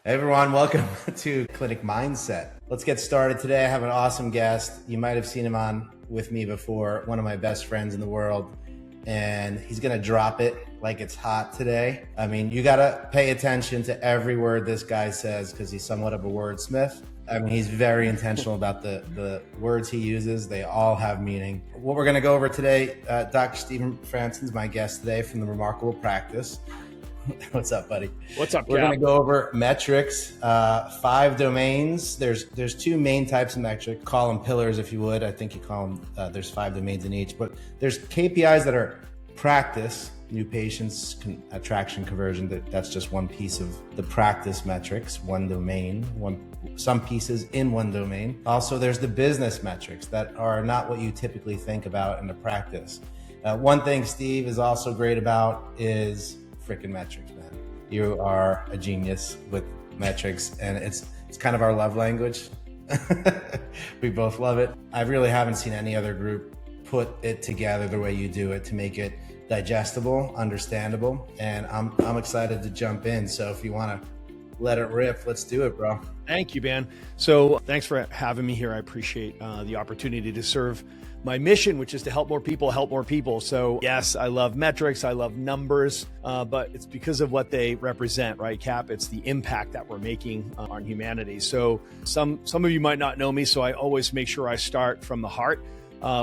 Hey everyone, welcome to Clinic Mindset. Let's get started today. I have an awesome guest. You might have seen him on with me before, one of my best friends in the world, and he's gonna drop it like it's hot today. I mean, you gotta pay attention to every word this guy says because he's somewhat of a wordsmith. I mean, he's very intentional about the words he uses. They all have meaning. What we're gonna go over today, Dr. Stephen Franson is my guest today from the Remarkable Practice. What's up, buddy? What's up, We're going to go over metrics, 5 domains. There's 2 main types of metric. Call them pillars if you would. I think you call them, there's 5 domains in each. But there's KPIs that are practice, new patients, attraction, conversion. That's just one piece of the practice metrics, one domain, some pieces in one domain. Also, there's the business metrics that are not what you typically think about in the practice. One thing Steve is also great about is freaking metrics, man. You are a genius with metrics, and it's kind of our love language. We both love it. I really haven't seen any other group put it together the way you do it to make it digestible, understandable, and I'm excited to jump in. So if you want to let it rip, let's do it, bro. Thank you, Ben. So thanks for having me here. I appreciate the opportunity to serve my mission, which is to help more people. So yes, I love metrics. I love numbers, but it's because of what they represent, right, Cap? It's the impact that we're making on humanity. So some of you might not know me, so I always make sure I start from the heart.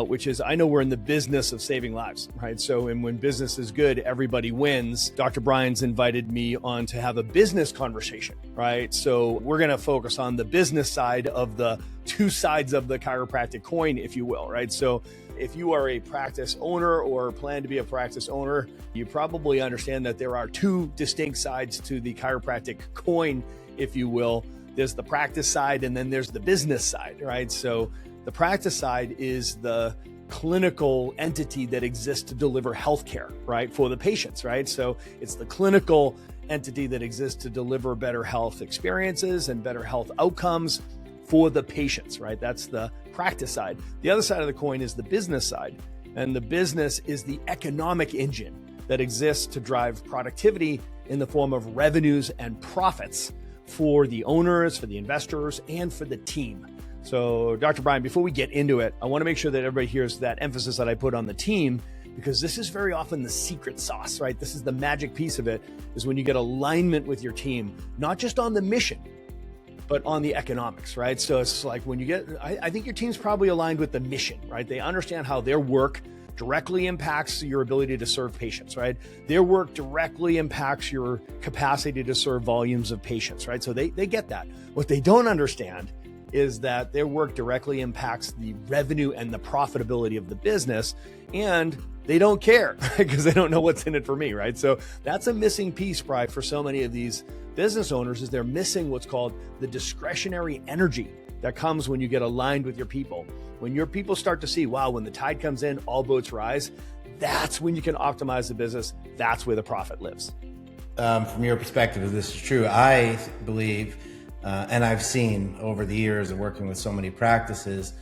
Which is, I know we're in the business of saving lives, right? So, and when business is good, everybody wins. Dr. Brian's invited me on to have a business conversation, right? So we're going to focus on the business side of the 2 sides of the chiropractic coin, if you will, right? So if you are a practice owner or plan to be a practice owner, you probably understand that there are 2 distinct sides to the chiropractic coin, if you will. There's the practice side, and then there's the business side, right? So the practice side is the clinical entity that exists to deliver healthcare, right, for the patients, right? So it's the clinical entity that exists to deliver better health experiences and better health outcomes for the patients, right? That's the practice side. The other side of the coin is the business side. And the business is the economic engine that exists to drive productivity in the form of revenues and profits for the owners, for the investors, and for the team. So Dr. Brian, before we get into it, I want to make sure that everybody hears that emphasis that I put on the team, because this is very often the secret sauce, right? This is the magic piece of it, is when you get alignment with your team, not just on the mission, but on the economics, right? So it's like when you get, I think your team's probably aligned with the mission, right? They understand how their work directly impacts your ability to serve patients, right? Their work directly impacts your capacity to serve volumes of patients, right? So they get that. What they don't understand is that their work directly impacts the revenue and the profitability of the business, and they don't care because they don't know what's in it for me, right? So that's a missing piece, Brian, for so many of these business owners, is they're missing what's called the discretionary energy that comes when you get aligned with your people. When your people start to see, wow, when the tide comes in, all boats rise, that's when you can optimize the business. That's where the profit lives. From your perspective, if this is true, I believe, and I've seen over the years of working with so many practices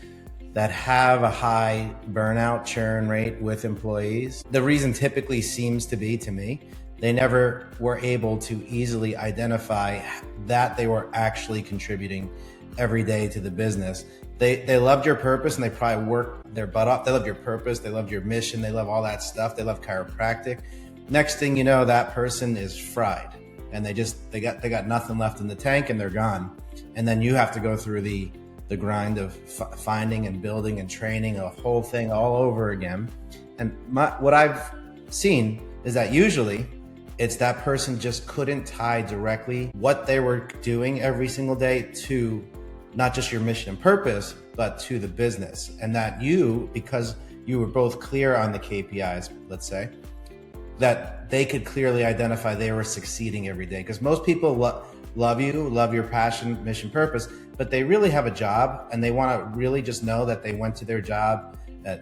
that have a high burnout churn rate with employees. The reason typically seems to be, to me, they never were able to easily identify that they were actually contributing every day to the business. They loved your purpose, and they probably worked their butt off. They loved your purpose, they loved your mission, they love all that stuff. They love chiropractic. Next thing you know, that person is fried, and they got nothing left in the tank, and they're gone. And then you have to go through the grind of finding and building and training a whole thing all over again. And what I've seen is that usually it's that person just couldn't tie directly what they were doing every single day to not just your mission and purpose, but to the business. And that you, because you were both clear on the KPIs, let's say, that they could clearly identify they were succeeding every day. Because most people love you, love your passion, mission, purpose, but they really have a job, and they want to really just know that they went to their job,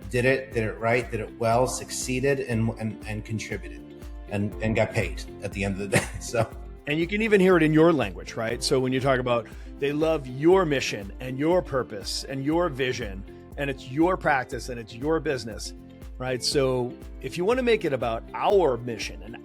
did it right, did it well, succeeded, and contributed, and got paid at the end of the day. So, and you can even hear it in your language, right? So when you talk about they love your mission and your purpose and your vision, and it's your practice and it's your business, right? So if you want to make it about our mission and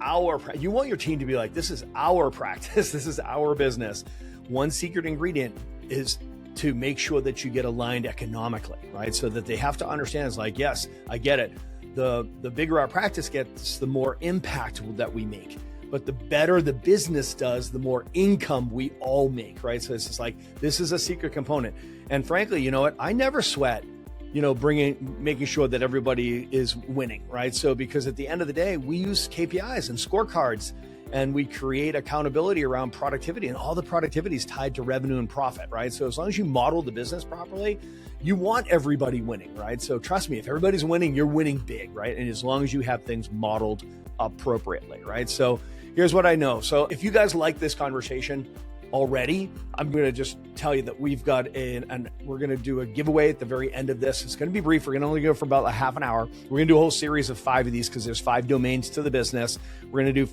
you want your team to be like, this is our practice, this is our business. One secret ingredient is to make sure that you get aligned economically, right? So that they have to understand, it's like, yes, I get it. The bigger our practice gets, the more impact that we make. But the better the business does, the more income we all make, right? So it's just like, this is a secret component. And frankly, you know what? I never sweat, making sure that everybody is winning, right? So because at the end of the day, we use KPIs and scorecards, and we create accountability around productivity, and all the productivity is tied to revenue and profit, right? So as long as you model the business properly, you want everybody winning, right? So trust me, if everybody's winning, you're winning big, right? And as long as you have things modeled appropriately, right? So here's what I know. So if you guys like this conversation already, I'm going to just tell you that we've got we're going to do a giveaway at the very end of this. It's going to be brief. We're going to only go for about a half an hour. We're going to do a whole series of 5 of these because there's 5 domains to the business. We're going to do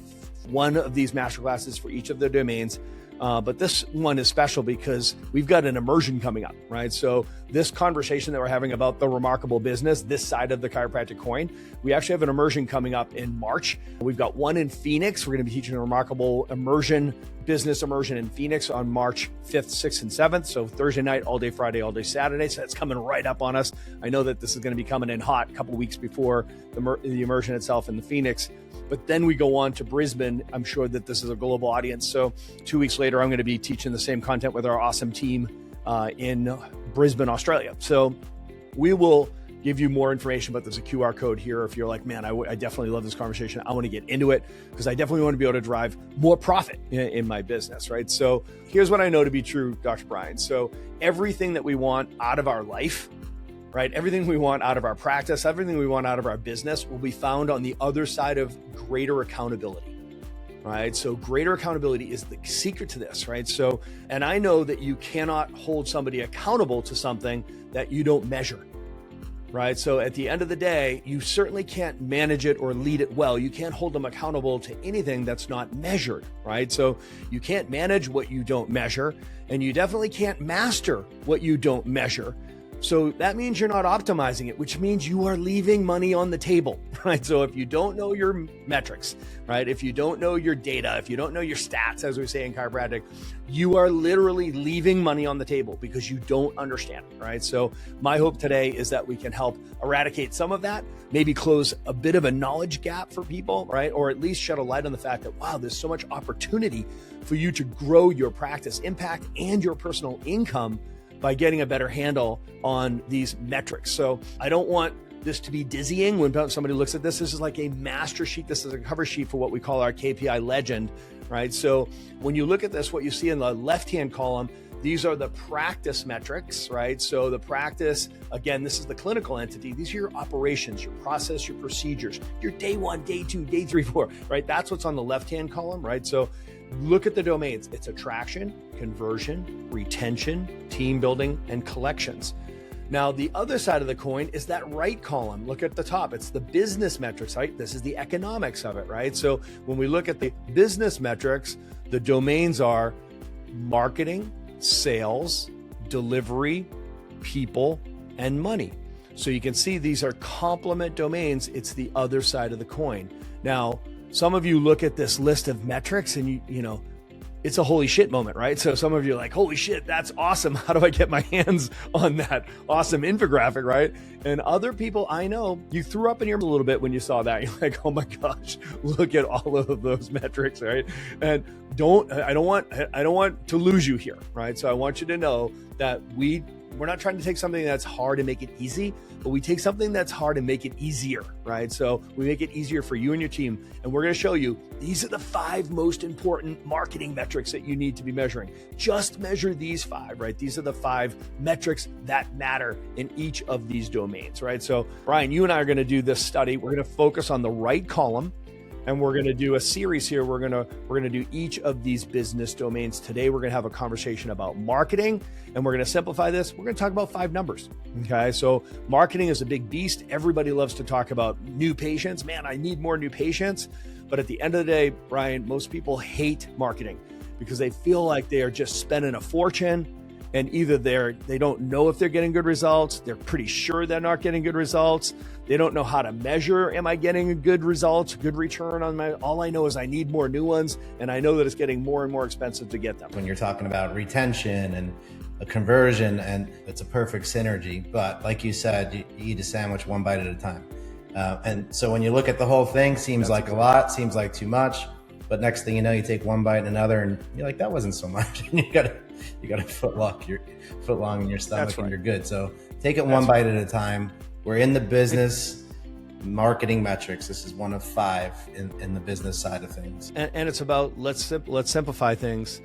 1 of these masterclasses for each of the domains. But this one is special because we've got an immersion coming up, right? So this conversation that we're having about the remarkable business, this side of the chiropractic coin, we actually have an immersion coming up in March. We've got one in Phoenix. We're going to be teaching a remarkable business immersion in Phoenix on March 5th, 6th, and 7th. So Thursday night, all day Friday, all day Saturday. So that's coming right up on us. I know that this is going to be coming in hot a couple of weeks before the immersion itself in the Phoenix. But then we go on to Brisbane. I'm sure that this is a global audience. So 2 weeks later, I'm going to be teaching the same content with our awesome team in Brisbane, Australia. So we will give you more information, but there's a QR code here. If you're like, man, I definitely love this conversation. I want to get into it because I definitely want to be able to drive more profit in my business, right? So here's what I know to be true, Dr. Brian. So everything that we want out of our life, right? Everything we want out of our practice, everything we want out of our business will be found on the other side of greater accountability, right? So greater accountability is the secret to this, right? So, and I know that you cannot hold somebody accountable to something that you don't measure, right? So at the end of the day, you certainly can't manage it or lead it well. You can't hold them accountable to anything that's not measured, right? So you can't manage what you don't measure, and you definitely can't master what you don't measure. So that means you're not optimizing it, which means you are leaving money on the table, right? So if you don't know your metrics, right? If you don't know your data, if you don't know your stats, as we say in chiropractic, you are literally leaving money on the table because you don't understand it, right? So my hope today is that we can help eradicate some of that, maybe close a bit of a knowledge gap for people, right? Or at least shed a light on the fact that, wow, there's so much opportunity for you to grow your practice impact and your personal income by getting a better handle on these metrics. So I don't want this to be dizzying when somebody looks at this. This is like a master sheet. This is a cover sheet for what we call our KPI legend, right? So when you look at this, what you see in the left-hand column, these are the practice metrics, right? So the practice, again, this is the clinical entity. These are your operations, your process, your procedures, your day 1, day 2, day 3, 4, right? That's what's on the left-hand column, right? So look at the domains. It's attraction, conversion, retention, team building, and collections. Now, the other side of the coin is that right column. Look at the top. It's the business metrics, right? This is the economics of it, right? So when we look at the business metrics, the domains are marketing, sales, delivery, people, and money. So you can see these are complement domains. It's the other side of the coin. Now, some of you look at this list of metrics and you know, it's a holy shit moment, right? So some of you are like, holy shit, that's awesome. How do I get my hands on that awesome infographic, right? And other people I know, you threw up in your a little bit when you saw that. You're like, oh my gosh, look at all of those metrics, right? And I don't want to lose you here, right? So I want you to know that we're not trying to take something that's hard and make it easy, but we take something that's hard and make it easier, right? So we make it easier for you and your team. And we're going to show you, these are the 5 most important marketing metrics that you need to be measuring. Just measure these 5, right? These are the 5 metrics that matter in each of these domains, right? So Brian, you and I are going to do this study. We're going to focus on the right column. And we're going to do a series here. We're going to do each of these business domains. Today, we're going to have a conversation about marketing, and we're going to simplify this. We're going to talk about 5 numbers. Okay. So marketing is a big beast. Everybody loves to talk about new patients. Man, I need more new patients. But at the end of the day, Brian, most people hate marketing because they feel like they are just spending a fortune and either they don't know if they're getting good results, they're pretty sure they're not getting good results, they don't know how to measure, am I getting a good result, good return on my, all I know is I need more new ones, and I know that it's getting more and more expensive to get them. When you're talking about retention and a conversion, and it's a perfect synergy, but like you said, you eat a sandwich one bite at a time. And so when you look at the whole thing, seems like a lot, seems like too much, but next thing you know, you take one bite and another, and you're like, that wasn't so much. And you got a foot long in your stomach, and you're good. So take it one bite at a time. We're in the business marketing metrics. This is one of 5 in the business side of things. And it's about let's simplify things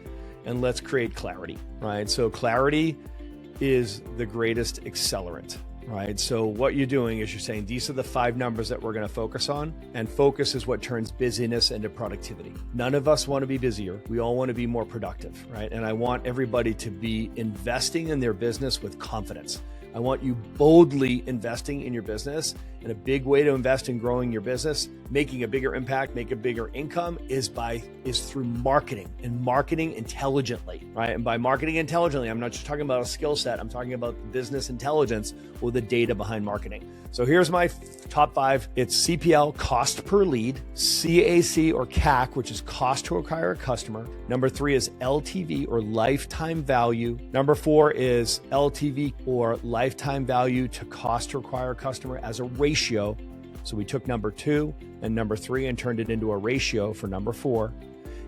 and let's create clarity, right? So clarity is the greatest accelerant, right? So what you're doing is you're saying, these are the 5 numbers that we're going to focus on, and focus is what turns busyness into productivity. None of us want to be busier. We all want to be more productive, right? And I want everybody to be investing in their business with confidence. I want you boldly investing in your business. And a big way to invest in growing your business, making a bigger impact, make a bigger income is through marketing, and marketing intelligently, right? And by marketing intelligently, I'm not just talking about a skill set. I'm talking about business intelligence or the data behind marketing. So here's my top 5. It's CPL, cost per lead, CAC or CAC, which is cost to acquire a customer. Number 3 is LTV or lifetime value. Number 4 is LTV or lifetime value to cost to acquire a customer as a ratio. So we took number 2 and number 3 and turned it into a ratio for number 4.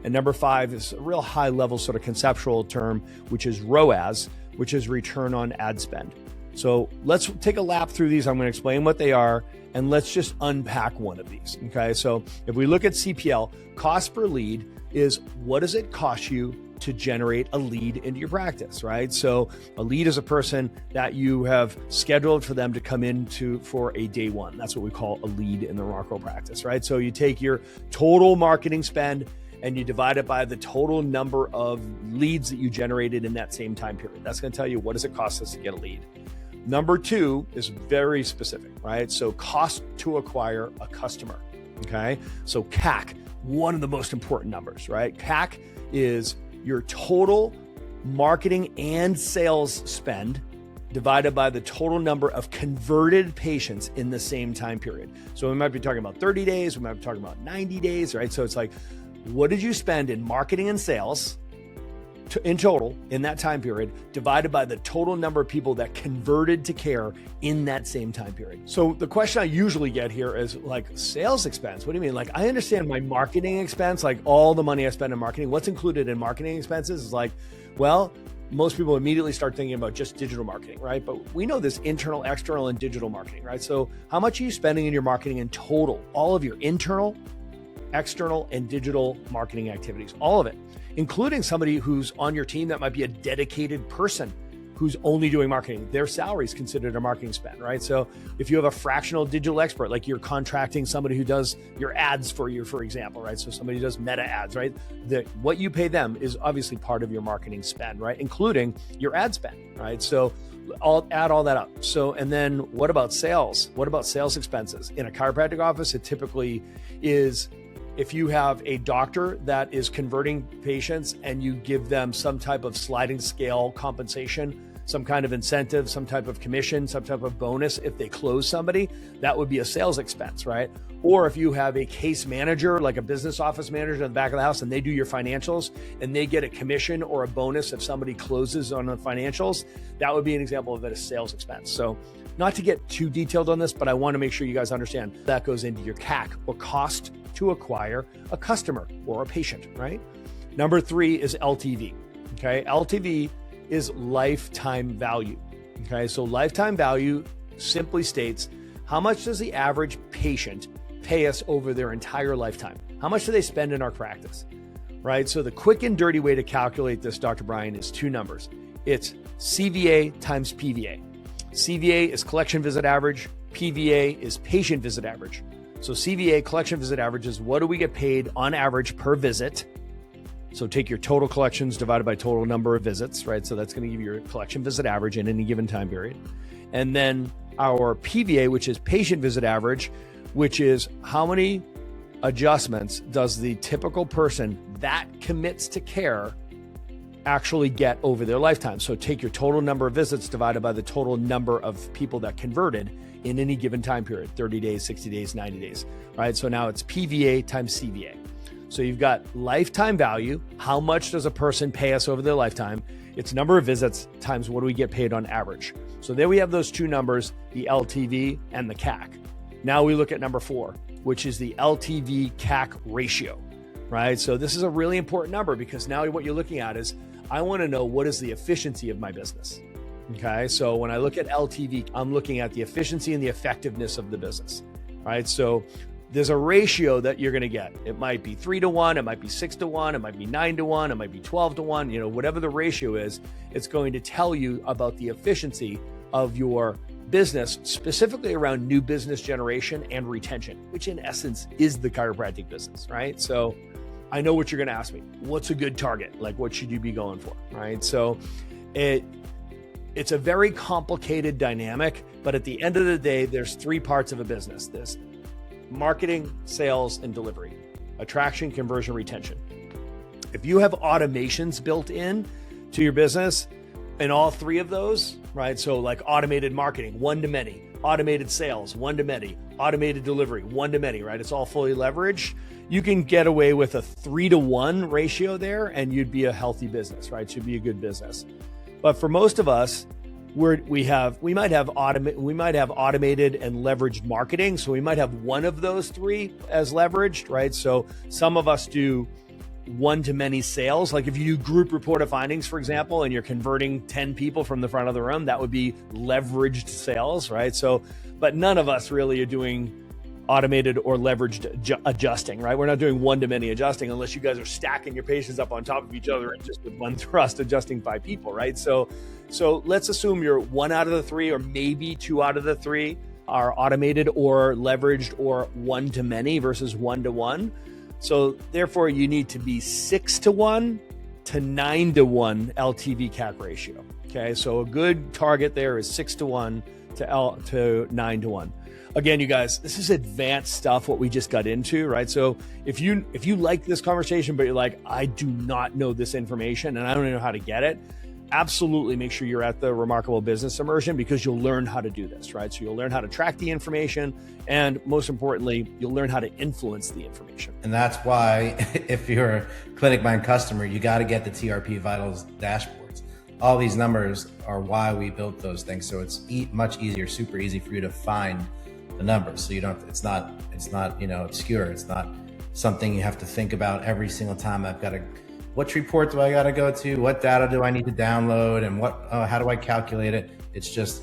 And number 5 is a real high level sort of conceptual term, which is ROAS, which is return on ad spend. So let's take a lap through these. I'm going to explain what they are, and let's just unpack one of these. Okay. So if we look at CPL, cost per lead is what does it cost you to generate a lead into your practice, right? So a lead is a person that you have scheduled for them to come into for a day one. That's what we call a lead in the Remarkable practice, right? So you take your total marketing spend and you divide it by the total number of leads that you generated in that same time period. That's going to tell you what does it cost us to get a lead. Number 2 is very specific, right? So cost to acquire a customer, okay? So CAC, one of the most important numbers, right? CAC is your total marketing and sales spend divided by the total number of converted patients in the same time period. So we might be talking about 30 days, we might be talking about 90 days, right? So it's like, what did you spend in marketing and sales in total in that time period divided by the total number of people that converted to care in that same time period? So the question I usually get here is like, sales expense. What do you mean? Like, I understand my marketing expense, like all the money I spend in marketing. What's included in marketing expenses is like, well, most people immediately start thinking about just digital marketing, right? But we know this internal, external, and digital marketing, right? So how much are you spending in your marketing in total? All of your internal, external, and digital marketing activities, all of it, including somebody who's on your team that might be a dedicated person who's only doing marketing. Their salary is considered a marketing spend, right? So if you have a fractional digital expert, like you're contracting somebody who does your ads for you, for example, right? So somebody who does meta ads, right? What you pay them is obviously part of your marketing spend, right? Including your ad spend, right? So I'll add all that up. So, and then what about sales? What about sales expenses? In a chiropractic office, it typically is, if you have a doctor that is converting patients and you give them some type of sliding scale compensation, some kind of incentive, some type of commission, some type of bonus, if they close somebody, that would be a sales expense, right? Or if you have a case manager, like a business office manager in the back of the house, and they do your financials and they get a commission or a bonus if somebody closes on the financials, that would be an example of a sales expense. So not to get too detailed on this, but I want to make sure you guys understand that goes into your CAC, or cost to acquire a customer or a patient, right? Number 3 is LTV, okay? LTV is lifetime value, okay? So lifetime value simply states, how much does the average patient pay us over their entire lifetime? How much do they spend in our practice, right? So the quick and dirty way to calculate this, Dr. Brian, is 2 numbers. It's CVA times PVA. CVA is collection visit average. PVA is patient visit average. So CVA, collection visit average, is what do we get paid on average per visit? So take your total collections divided by total number of visits, right? So that's going to give you your collection visit average in any given time period. And then our PVA, which is patient visit average, which is how many adjustments does the typical person that commits to care actually get over their lifetime. So take your total number of visits divided by the total number of people that converted in any given time period, 30 days, 60 days, 90 days, right? So now it's PVA times CVA. So you've got lifetime value. How much does a person pay us over their lifetime? It's number of visits times what do we get paid on average. So there we have those two numbers, the LTV and the CAC. Now we look at number 4, which is the LTV CAC ratio, right? So this is a really important number because now what you're looking at is, I want to know what is the efficiency of my business. Okay. So when I look at LTV, I'm looking at the efficiency and the effectiveness of the business, right? So there's a ratio that you're going to get. It might be 3-to-1, it might be 6-to-1, it might be 9-to-1, it might be 12-to-1, whatever the ratio is, it's going to tell you about the efficiency of your business, specifically around new business generation and retention, which in essence is the chiropractic business, right? So I know what you're going to ask me. What's a good target? Like, what should you be going for, right? So it's a very complicated dynamic, but at the end of the day, there's 3 parts of a business. There's marketing, sales, and delivery, attraction, conversion, retention. If you have automations built in to your business in all 3 of those, right? So like automated marketing, one-to-many, automated sales, one-to-many, automated delivery, one-to-many, right? It's all fully leveraged. You can get away with a 3-to-1 ratio there and you'd be a healthy business, right? Should be a good business. But for most of us, we might have automated and leveraged marketing. So we might have one of those 3 as leveraged, right? So some of us do one-to-many sales. Like if you do group report of findings, for example, and you're converting 10 people from the front of the room, that would be leveraged sales, right? So, but none of us really are doing automated or leveraged adjusting, right? We're not doing one-to-many adjusting unless you guys are stacking your patients up on top of each other and just with one thrust adjusting 5 people, right? So let's assume you're 1 out of the 3 or maybe 2 out of the 3 are automated or leveraged or one-to-many versus one-to-one. So therefore you need to be 6-to-1 to 9-to-1 LTV CAC ratio. Okay. So a good target there is 6-to-1 to 9-to-1. Again, you guys, this is advanced stuff, what we just got into, right? So if you like this conversation, but you're like, I do not know this information and I don't know how to get it, absolutely make sure you're at the Remarkable Business Immersion because you'll learn how to do this, right? So you'll learn how to track the information and most importantly, you'll learn how to influence the information. And that's why if you're a ClinicMind customer, you got to get the TRP Vitals dashboards. All these numbers are why we built those things. So it's much easier, super easy for you to find the numbers. So you don't, it's not, obscure. It's not something you have to think about every single time. Which report do I got to go to? What data do I need to download? And how do I calculate it? It's just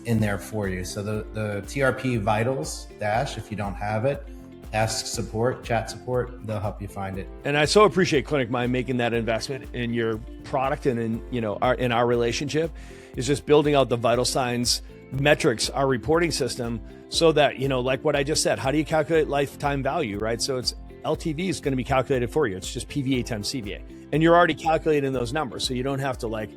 in there for you. So the TRP Vitals dash, if you don't have it, ask support, chat support, they'll help you find it. And I so appreciate ClinicMind making that investment in your product and in our relationship is just building out the vital signs metrics, our reporting system, so that, like what I just said, how do you calculate lifetime value, right? So it's LTV is going to be calculated for you. It's just PVA times CVA. And you're already calculating those numbers. So you don't have to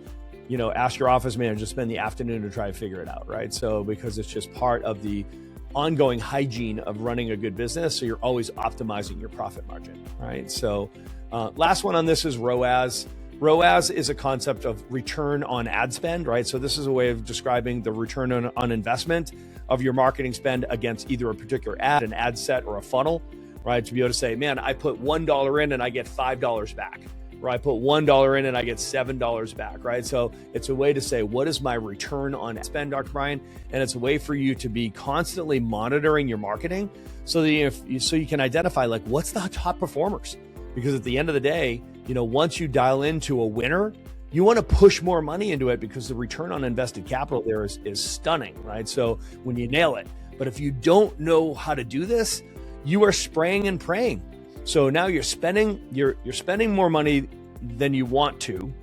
ask your office manager to spend the afternoon to try to figure it out, right? So because it's just part of the ongoing hygiene of running a good business. So you're always optimizing your profit margin, right? So last one on this is ROAS. ROAS is a concept of return on ad spend, right? So this is a way of describing the return on investment of your marketing spend against either a particular ad, an ad set, or a funnel, right? To be able to say, man, I put $1 in and I get $5 back, or I put $1 in and I get $7 back, right? So it's a way to say, what is my return on spend, Dr. Brian? And it's a way for you to be constantly monitoring your marketing so that you can identify what's the top performers. Because at the end of the day, once you dial into a winner, you want to push more money into it because the return on invested capital there is stunning, right? So when you nail it, but if you don't know how to do this, you are spraying and praying. So now you're spending more money than you want to.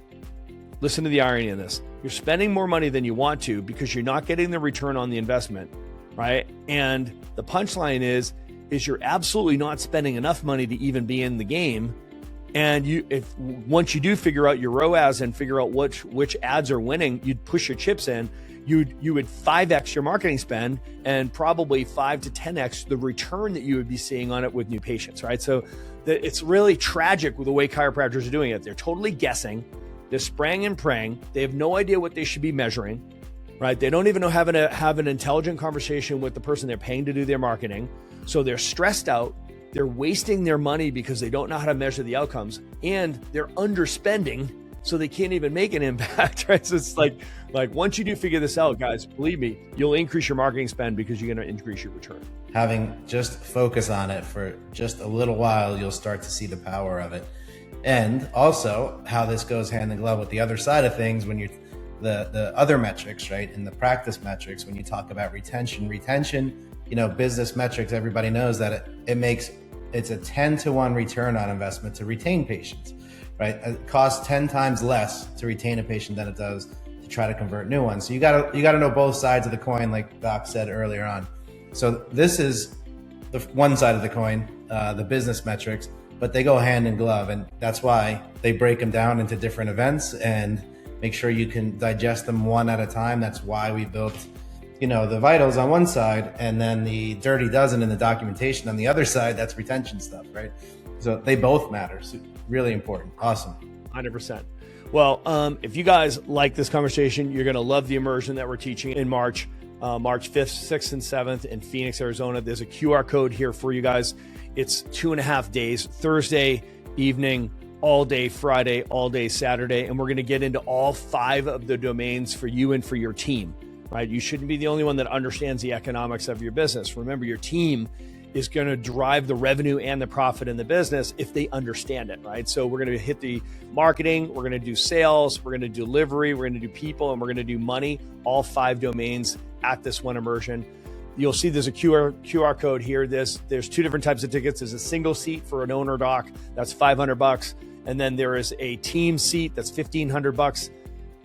Listen to the irony in this. You're spending more money than you want to because you're not getting the return on the investment, right? And the punchline is you're absolutely not spending enough money to even be in the game. And once you do figure out your ROAS and figure out which ads are winning, you'd push your chips in. You would 5x your marketing spend and probably 5 to 10x the return that you would be seeing on it with new patients, right? So it's really tragic with the way chiropractors are doing it. They're totally guessing. They're spraying and praying. They have no idea what they should be measuring, right? They don't even know how to have an intelligent conversation with the person they're paying to do their marketing. So they're stressed out. They're wasting their money because they don't know how to measure the outcomes, and they're underspending, so they can't even make an impact, right? So it's like once you do figure this out, guys, believe me, you'll increase your marketing spend because you're going to increase your return. Having just focus on it for just a little while, you'll start to see the power of it. And also how this goes hand in glove with the other side of things when you're the other metrics, right? And the practice metrics, when you talk about retention, business metrics, everybody knows that it's a 10-to-1 return on investment to retain patients, right? It costs 10 times less to retain a patient than it does to try to convert new ones. So you gotta know both sides of the coin, like Doc said earlier on. So this is the one side of the coin, the business metrics, but they go hand in glove, and that's why they break them down into different events and make sure you can digest them one at a time. That's why we built the vitals on one side, and then the dirty dozen and the documentation on the other side. That's retention stuff, right? So they both matter. So really important. Awesome. 100%. Well, if you guys like this conversation, you're going to love the immersion that we're teaching in March 5th, 6th, and 7th in Phoenix, Arizona. There's a QR code here for you guys. It's 2.5 days, Thursday evening, all day Friday, all day Saturday. And we're going to get into all 5 of the domains for you and for your team, right? You shouldn't be the only one that understands the economics of your business. Remember, your team is going to drive the revenue and the profit in the business if they understand it, right? So we're going to hit the marketing, we're going to do sales, we're going to do delivery, we're going to do people, and we're going to do money, all 5 domains at this one immersion. You'll see there's a QR code here. There's 2 different types of tickets. There's a single seat for an owner doc, that's $500. And then there is a team seat that's $1,500.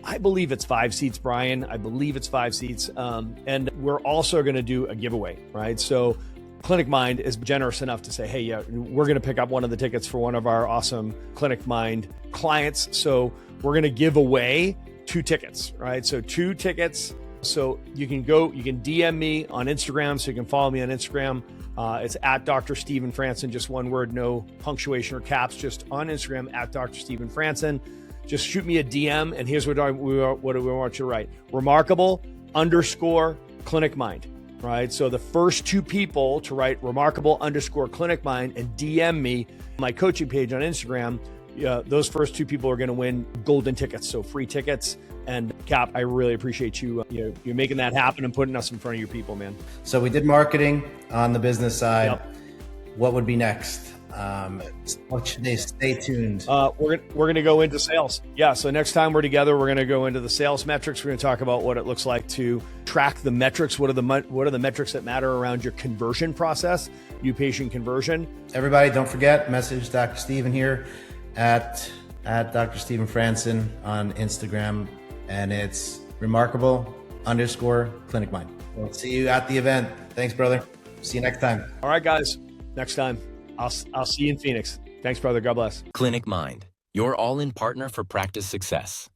I believe it's 5 seats, Brian. I believe it's 5 seats. And we're also going to do a giveaway, right? So ClinicMind is generous enough to say, hey, yeah, we're going to pick up one of the tickets for one of our awesome ClinicMind clients. So we're going to give away 2 tickets, right? So 2 tickets. So you can DM me on Instagram. So you can follow me on Instagram. It's at Dr. Stephen Franson, just one word, no punctuation or caps, just on Instagram at Dr. Stephen Franson. Just shoot me a DM, and here's what we want you to write: Remarkable_ClinicMind, right? So the first 2 people to write Remarkable_ClinicMind and DM me my coaching page on Instagram, those first 2 people are going to win golden tickets, so free tickets. And Cap, I really appreciate you. You're making that happen and putting us in front of your people, man. So we did marketing on the business side. Yep. What would be next? What should they stay tuned? We're going to go into sales. Yeah. So next time we're together, we're going to go into the sales metrics. We're going to talk about what it looks like to track the metrics. What are the metrics that matter around your conversion process, new patient conversion? Everybody, don't forget, message Dr. Stephen here at Dr. Stephen Franson on Instagram, and it's Remarkable_ClinicMind. We'll see you at the event. Thanks, brother. See you next time. All right, guys. Next time. I'll see you in Phoenix. Thanks, brother. God bless. ClinicMind, your all-in partner for practice success.